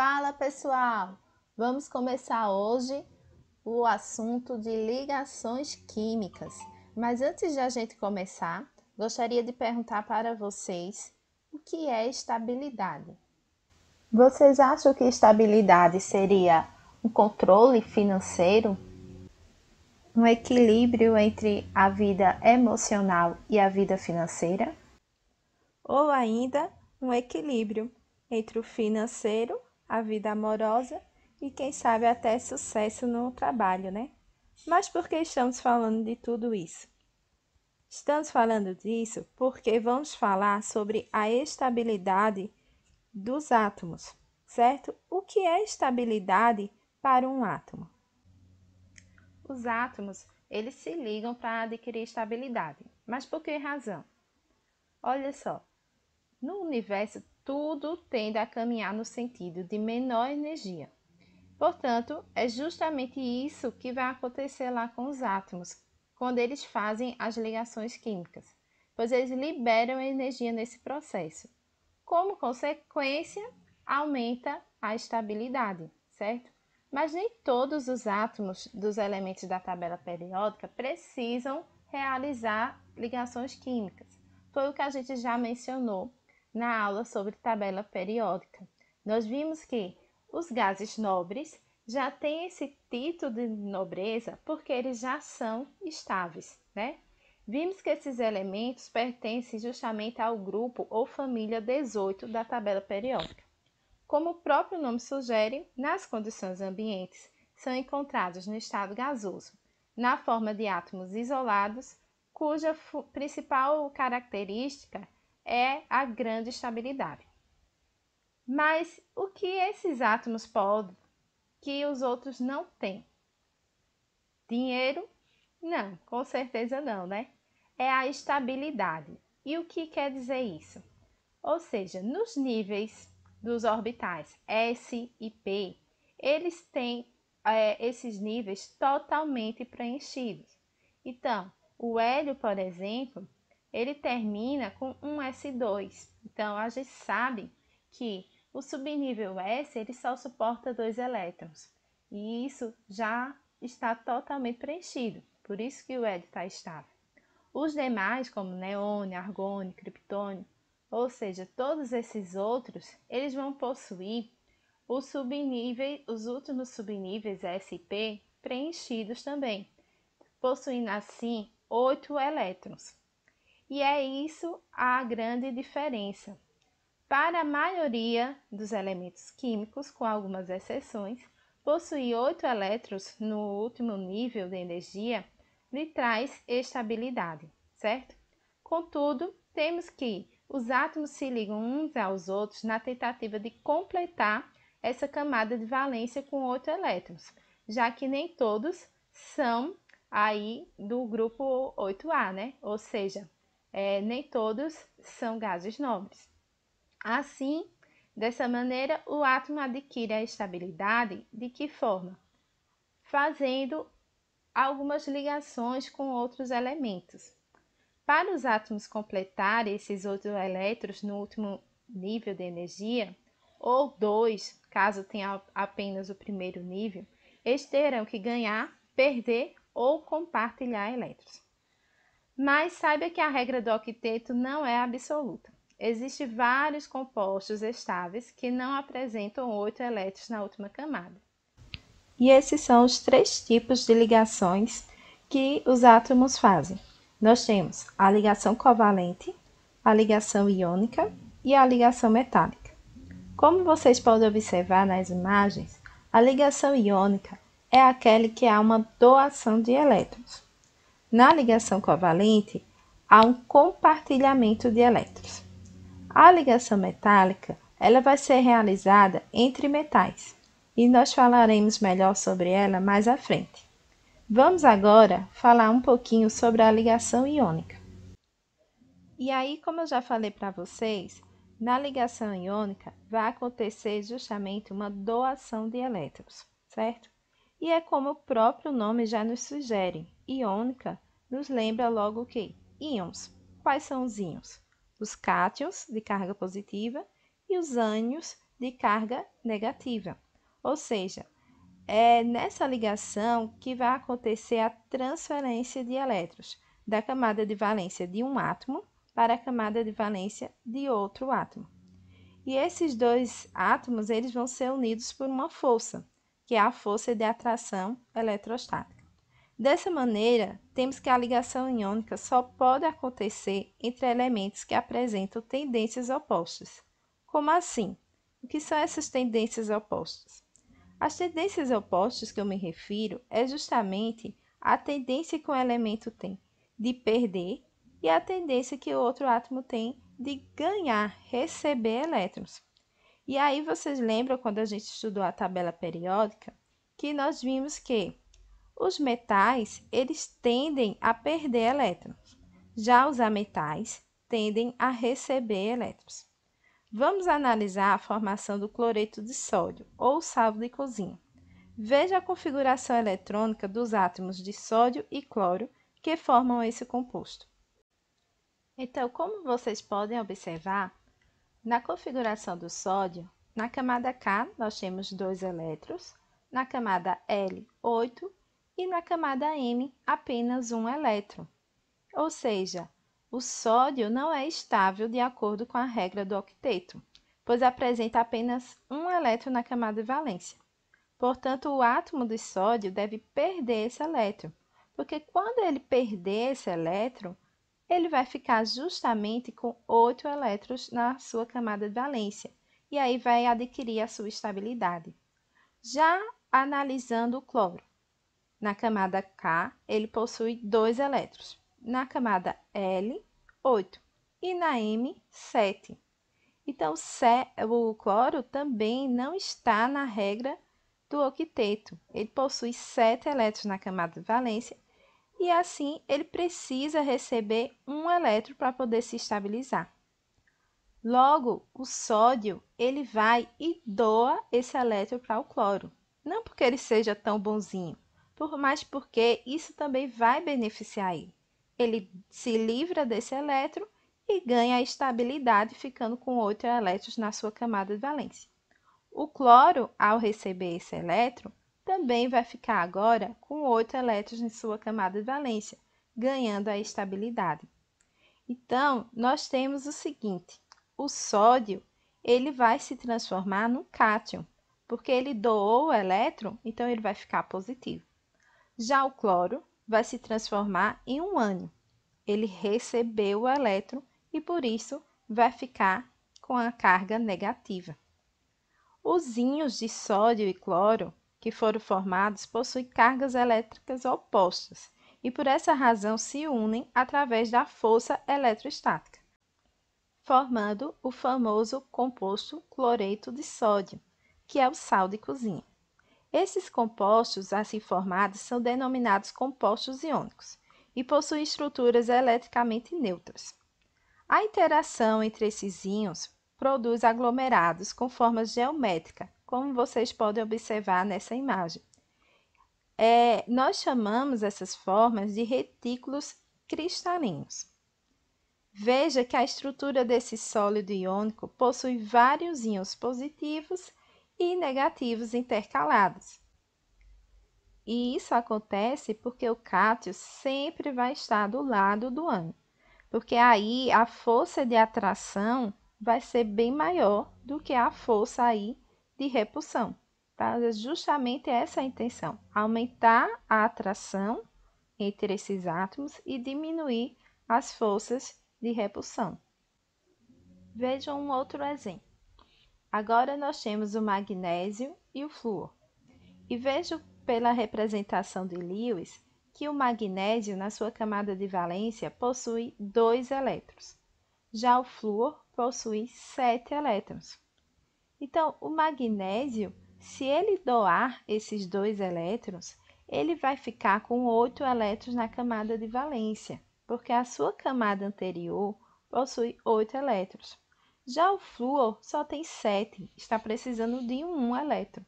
Fala pessoal, vamos começar hoje o assunto de ligações químicas. Mas antes de a gente começar, gostaria de perguntar para vocês o que é estabilidade. Vocês acham que estabilidade seria um controle financeiro? Um equilíbrio entre a vida emocional e a vida financeira? Ou ainda um equilíbrio entre o financeiro, a vida amorosa e quem sabe até sucesso no trabalho, né? Mas por que estamos falando de tudo isso? Estamos falando disso porque vamos falar sobre a estabilidade dos átomos, certo? O que é estabilidade para um átomo? Os átomos, eles se ligam para adquirir estabilidade. Mas por que razão? Olha só, no universo tudo tende a caminhar no sentido de menor energia. Portanto, é justamente isso que vai acontecer lá com os átomos, quando eles fazem as ligações químicas, pois eles liberam energia nesse processo. Como consequência, aumenta a estabilidade, certo? Mas nem todos os átomos dos elementos da tabela periódica precisam realizar ligações químicas. Foi o que a gente já mencionou na aula sobre tabela periódica. Nós vimos que os gases nobres já têm esse título de nobreza porque eles já são estáveis, né? Vimos que esses elementos pertencem justamente ao grupo ou família 18 da tabela periódica. Como o próprio nome sugere, nas condições ambientes são encontrados no estado gasoso, na forma de átomos isolados, cuja principal característica é a grande estabilidade. Mas o que esses átomos podem que os outros não têm? Dinheiro? Não, com certeza não, né? É a estabilidade. E o que quer dizer isso? Ou seja, nos níveis dos orbitais S e P, eles têm esses níveis totalmente preenchidos. Então, o hélio, por exemplo, ele termina com um S2. Então, a gente sabe que o subnível S ele só suporta 2 elétrons. E isso já está totalmente preenchido. Por isso que o hélio está estável. Os demais, como neônio, argônio, criptônio, ou seja, todos esses outros, eles vão possuir os últimos subníveis S e P preenchidos também, possuindo assim 8 elétrons. E é isso a grande diferença. Para a maioria dos elementos químicos, com algumas exceções, possuir 8 elétrons no último nível de energia lhe traz estabilidade, certo? Contudo, temos que os átomos se ligam uns aos outros na tentativa de completar essa camada de valência com 8 elétrons, já que nem todos são aí do grupo 8A, né? Ou seja, nem todos são gases nobres. Assim, dessa maneira, o átomo adquire a estabilidade de que forma? Fazendo algumas ligações com outros elementos. Para os átomos completarem esses outros elétrons no último nível de energia, ou 2, caso tenha apenas o primeiro nível, eles terão que ganhar, perder ou compartilhar elétrons. Mas saiba que a regra do octeto não é absoluta. Existem vários compostos estáveis que não apresentam 8 elétrons na última camada. E esses são os 3 tipos de ligações que os átomos fazem. Nós temos a ligação covalente, a ligação iônica e a ligação metálica. Como vocês podem observar nas imagens, a ligação iônica é aquela que há uma doação de elétrons. Na ligação covalente, há um compartilhamento de elétrons. A ligação metálica, ela vai ser realizada entre metais, e nós falaremos melhor sobre ela mais à frente. Vamos agora falar um pouquinho sobre a ligação iônica. E aí, como eu já falei para vocês, na ligação iônica vai acontecer justamente uma doação de elétrons, certo? E é como o próprio nome já nos sugere, iônica nos lembra logo o quê? Íons. Quais são os íons? Os cátions, de carga positiva, e os ânions, de carga negativa. Ou seja, é nessa ligação que vai acontecer a transferência de elétrons da camada de valência de um átomo para a camada de valência de outro átomo. E esses dois átomos eles vão ser unidos por uma força, que é a força de atração eletrostática. Dessa maneira, temos que a ligação iônica só pode acontecer entre elementos que apresentam tendências opostas. Como assim? O que são essas tendências opostas? As tendências opostas que eu me refiro é justamente a tendência que um elemento tem de perder e a tendência que o outro átomo tem de ganhar, receber elétrons. E aí vocês lembram quando a gente estudou a tabela periódica que nós vimos que os metais eles tendem a perder elétrons, já os ametais tendem a receber elétrons. Vamos analisar a formação do cloreto de sódio ou sal de cozinha. Veja a configuração eletrônica dos átomos de sódio e cloro que formam esse composto. Então, como vocês podem observar, na configuração do sódio, na camada K nós temos 2 elétrons, na camada L, 8 e na camada M, apenas 1 elétron. Ou seja, o sódio não é estável de acordo com a regra do octeto, pois apresenta apenas 1 elétron na camada de valência. Portanto, o átomo de sódio deve perder esse elétron, porque quando ele perder esse elétron, ele vai ficar justamente com 8 elétrons na sua camada de valência, e aí vai adquirir a sua estabilidade. Já analisando o cloro, na camada K, ele possui 2 elétrons, na camada L, 8 e na M, 7. Então, o cloro também não está na regra do octeto. Ele possui 7 elétrons na camada de valência e assim ele precisa receber 1 elétron para poder se estabilizar. Logo, o sódio ele vai e doa esse elétron para o cloro. Não porque ele seja tão bonzinho, mas porque isso também vai beneficiar ele. Ele se livra desse elétron e ganha a estabilidade, ficando com 8 elétrons na sua camada de valência. O cloro, ao receber esse elétron, também vai ficar agora com 8 elétrons em sua camada de valência, ganhando a estabilidade. Então, nós temos o seguinte, o sódio ele vai se transformar num cátion, porque ele doou o elétron, então ele vai ficar positivo. Já o cloro vai se transformar em um ânion, ele recebeu o elétron e por isso vai ficar com a carga negativa. Os íons de sódio e cloro que foram formados possuem cargas elétricas opostas e por essa razão se unem através da força eletrostática, formando o famoso composto cloreto de sódio, que é o sal de cozinha. Esses compostos assim formados são denominados compostos iônicos e possuem estruturas eletricamente neutras. A interação entre esses íons produz aglomerados com forma geométrica, como vocês podem observar nessa imagem. Nós chamamos essas formas de retículos cristalinos. Veja que a estrutura desse sólido iônico possui vários íons positivos e negativos intercalados. E isso acontece porque o cátion sempre vai estar do lado do ânion, porque aí a força de atração vai ser bem maior do que a força aí de repulsão. Tá? Justamente essa é a intenção, aumentar a atração entre esses átomos e diminuir as forças de repulsão. Vejam um outro exemplo. Agora nós temos o magnésio e o flúor. E vejo pela representação de Lewis que o magnésio, na sua camada de valência, possui 2 elétrons. Já o flúor possui 7 elétrons. Então, o magnésio, se ele doar esses 2 elétrons, ele vai ficar com 8 elétrons na camada de valência, porque a sua camada anterior possui 8 elétrons. Já o flúor só tem 7, está precisando de 1 elétron.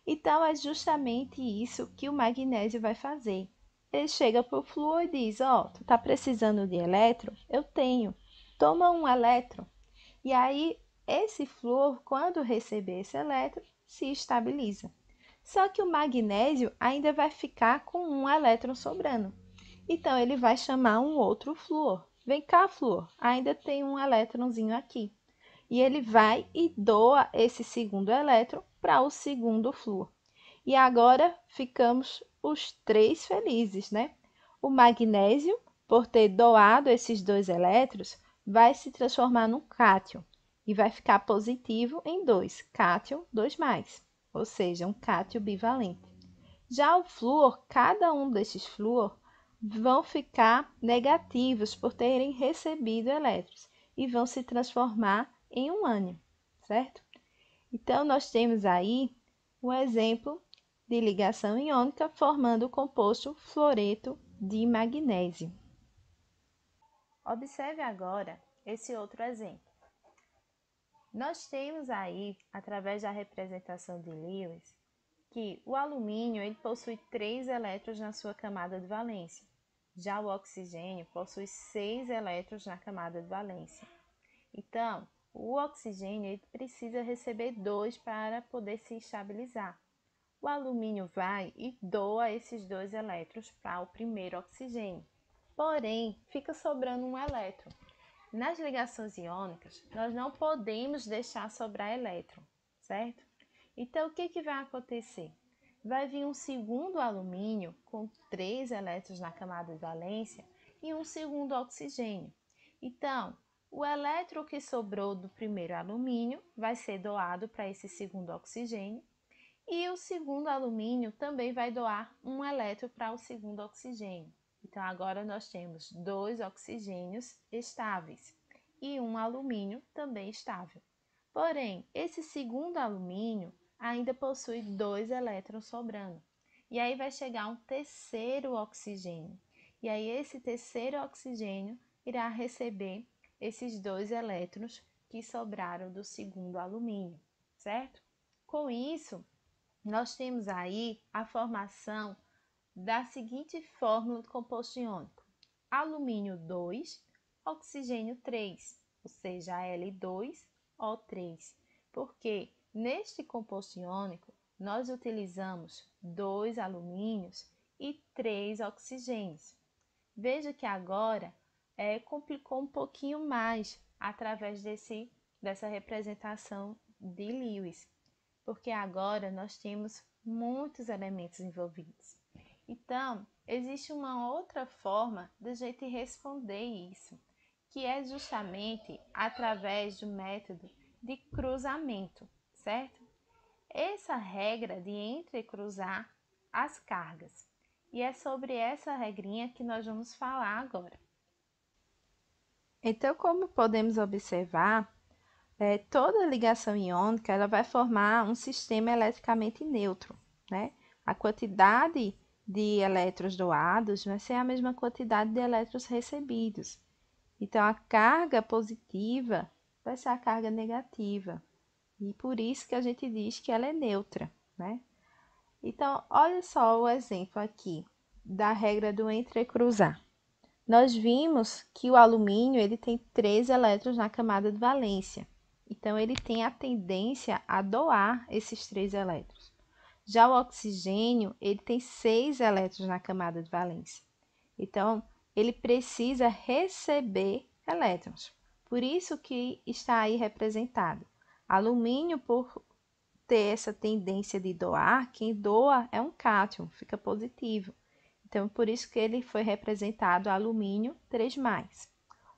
Então, é justamente isso que o magnésio vai fazer. Ele chega para o flúor e diz, tu está precisando de elétron? Eu tenho. Toma 1 elétron. E aí, esse flúor, quando receber esse elétron, se estabiliza. Só que o magnésio ainda vai ficar com um elétron sobrando. Então, ele vai chamar um outro flúor. Vem cá, flúor, ainda tem um elétronzinho aqui. E ele vai e doa esse segundo elétron para o segundo flúor. E agora ficamos os três felizes, né? O magnésio, por ter doado esses dois elétrons, vai se transformar num cátion e vai ficar positivo em 2, cátion 2+, ou seja, um cátion bivalente. Já o flúor, cada um desses flúor vão ficar negativos por terem recebido elétrons e vão se transformar em um ânion, certo? Então, nós temos aí um exemplo de ligação iônica formando o composto fluoreto de magnésio. Observe agora esse outro exemplo. Nós temos aí, através da representação de Lewis, que o alumínio ele possui 3 elétrons na sua camada de valência. Já o oxigênio possui 6 elétrons na camada de valência. Então, o oxigênio ele precisa receber 2 para poder se estabilizar. O alumínio vai e doa esses 2 elétrons para o primeiro oxigênio. Porém, fica sobrando um elétron. Nas ligações iônicas, nós não podemos deixar sobrar elétron, certo? Então, o que vai acontecer? Vai vir um segundo alumínio com 3 elétrons na camada de valência e um segundo oxigênio. Então, o elétron que sobrou do primeiro alumínio vai ser doado para esse segundo oxigênio e o segundo alumínio também vai doar um elétron para o segundo oxigênio. Então, agora nós temos 2 oxigênios estáveis e um alumínio também estável. Porém, esse segundo alumínio ainda possui 2 elétrons sobrando. E aí vai chegar um terceiro oxigênio. E aí esse terceiro oxigênio irá receber esses 2 elétrons que sobraram do segundo alumínio, certo? Com isso, nós temos aí a formação da seguinte fórmula de composto iônico: alumínio 2, oxigênio 3, ou seja, Al2O3, porque neste composto iônico nós utilizamos 2 alumínios e 3 oxigênios. Veja que agora complicou um pouquinho mais através dessa representação de Lewis, porque agora nós temos muitos elementos envolvidos. Então, existe uma outra forma de a gente responder isso, que é justamente através do método de cruzamento, certo? Essa regra de entrecruzar as cargas. E é sobre essa regrinha que nós vamos falar agora. Então, como podemos observar, toda ligação iônica ela vai formar um sistema eletricamente neutro, né? A quantidade de elétrons doados vai ser a mesma quantidade de elétrons recebidos. Então, a carga positiva vai ser a carga negativa. E por isso que a gente diz que ela é neutra, né? Então, olha só o exemplo aqui da regra do entrecruzar. Nós vimos que o alumínio ele tem 3 elétrons na camada de valência. Então, ele tem a tendência a doar esses 3 elétrons. Já o oxigênio, ele tem 6 elétrons na camada de valência. Então, ele precisa receber elétrons. Por isso que está aí representado. Alumínio, por ter essa tendência de doar, quem doa é um cátion, fica positivo. Então, por isso que ele foi representado alumínio 3+.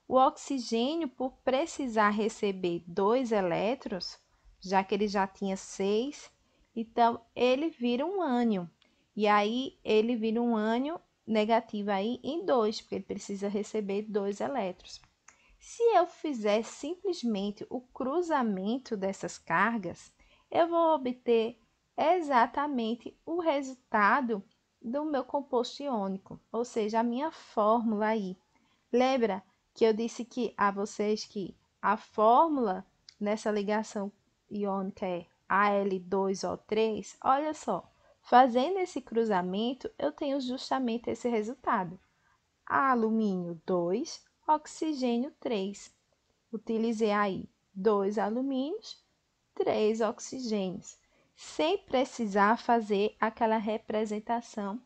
O oxigênio, por precisar receber 2 elétrons, já que ele já tinha 6, então ele vira um ânion. E aí ele vira um ânion negativo aí em 2, porque ele precisa receber 2 elétrons. Se eu fizer simplesmente o cruzamento dessas cargas, eu vou obter exatamente o resultado do meu composto iônico, ou seja, a minha fórmula aí. Lembra que eu disse a vocês que a fórmula nessa ligação iônica é Al2O3? Olha só, fazendo esse cruzamento, eu tenho justamente esse resultado. Alumínio 2, oxigênio 3. Utilizei aí 2 alumínios, 3 oxigênios, sem precisar fazer aquela representação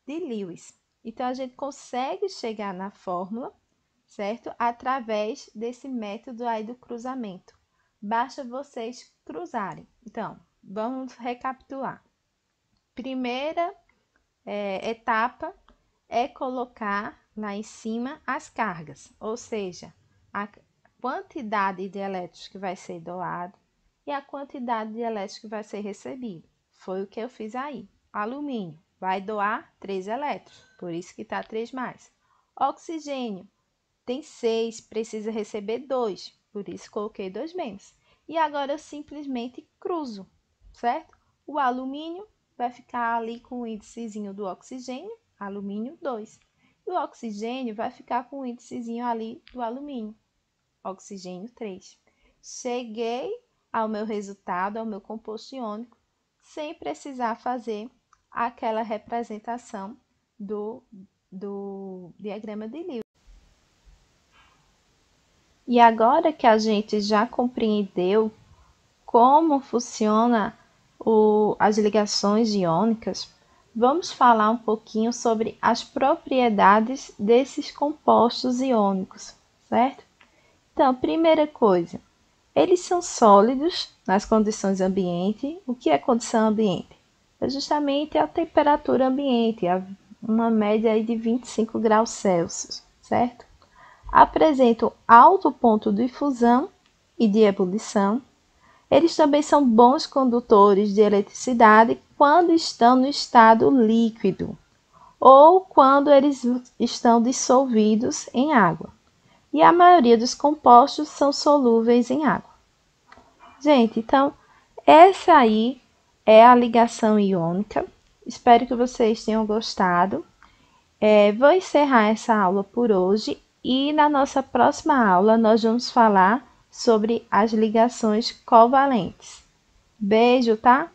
de Lewis. Então, a gente consegue chegar na fórmula, certo? Através desse método aí do cruzamento. Basta vocês cruzarem. Então, vamos recapitular. Primeira etapa é colocar lá em cima as cargas, ou seja, a quantidade de elétrons que vai ser doado e a quantidade de elétrons que vai ser recebido. Foi o que eu fiz aí. Alumínio vai doar 3 elétrons, por isso que está 3 mais. Oxigênio tem 6, precisa receber 2, por isso coloquei 2 menos. E agora eu simplesmente cruzo, certo? O alumínio vai ficar ali com o índicezinho do oxigênio, alumínio 2. E o oxigênio vai ficar com o índicezinho ali do alumínio, oxigênio 3. Cheguei ao meu resultado, ao meu composto iônico, sem precisar fazer aquela representação do diagrama de Lewis. E agora que a gente já compreendeu como funciona as ligações iônicas, vamos falar um pouquinho sobre as propriedades desses compostos iônicos, certo? Então, primeira coisa, eles são sólidos nas condições ambiente. O que é condição ambiente? É justamente a temperatura ambiente, uma média aí de 25 graus Celsius, certo? Apresentam alto ponto de fusão e de ebulição. Eles também são bons condutores de eletricidade quando estão no estado líquido ou quando eles estão dissolvidos em água. E a maioria dos compostos são solúveis em água. Gente, então, essa aí é a ligação iônica. Espero que vocês tenham gostado. Vou encerrar essa aula por hoje e na nossa próxima aula nós vamos falar sobre as ligações covalentes. Beijo, tá?